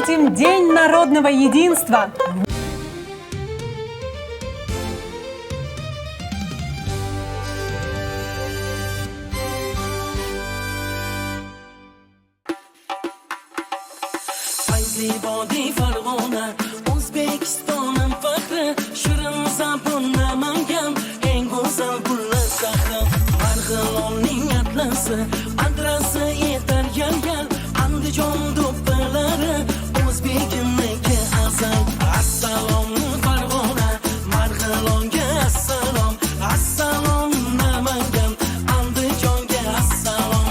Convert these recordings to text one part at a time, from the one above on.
отметим День народного единства. Adrası yeter gel gel Andijon do'ppilari o'zbekimniki asal Assalom Farg'ona Marg'ilonga assalom Assalom Namangan Andijonga assalom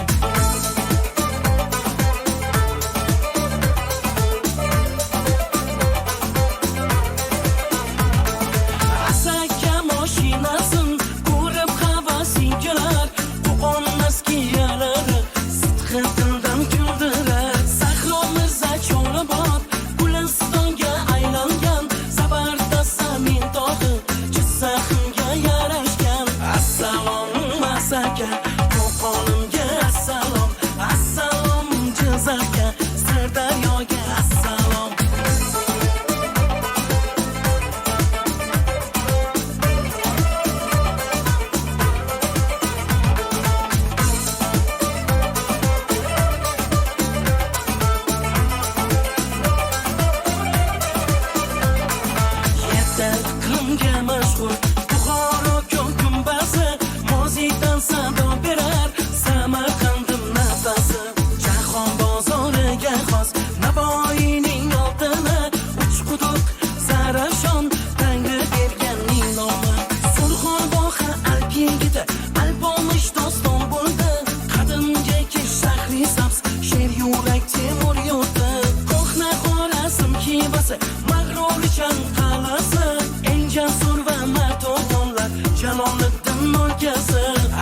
Asaka mashinasin ko'rib havasi kelar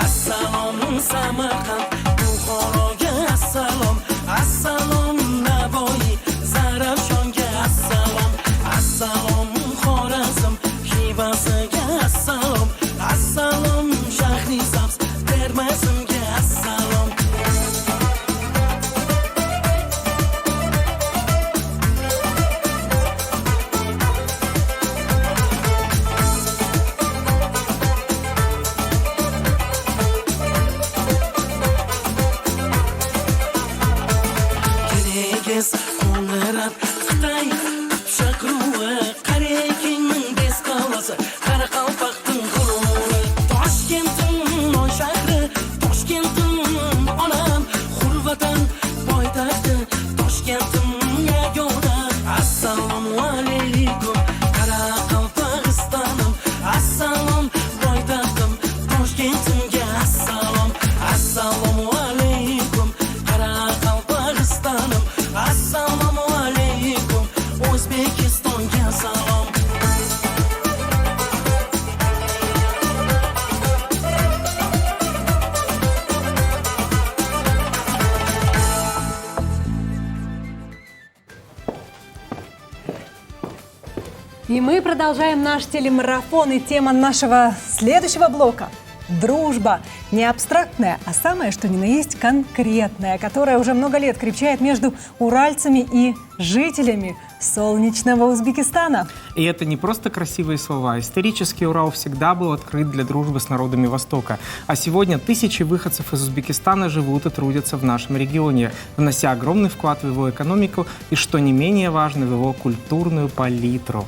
Assalom Samarqand Buxoroga assalom Assalom Navoiy Zarafshonga assalom Assalom Xorazm Xivasiga assalom Assalom Shahrisabz Termizimga assalom Qo'ndirab Xitoy chaqruvi Qarekingning besqalasi Qoraqalpoqning g'ururi Toshkentning non shahri Toshkentim onam Xurvatan poytaxti Toshkentim yagona Assalomu alaykum Qoraqalpog'istonim Assalom poytaxtim Toshkentimga assalom Assalomu alaykum Qoraqalpog'istonim Assalomu alaykum O'zbekistonga salom И мы продолжаем наш телемарафон, и тема нашего следующего блока – дружба. Не абстрактная, а самое, что ни на есть, конкретная, которая уже много лет крепчает между уральцами и жителями солнечного Узбекистана. И это не просто красивые слова. Исторически Урал всегда был открыт для дружбы с народами Востока. А сегодня тысячи выходцев из Узбекистана живут и трудятся в нашем регионе, внося огромный вклад в его экономику и, что не менее важно, в его культурную палитру.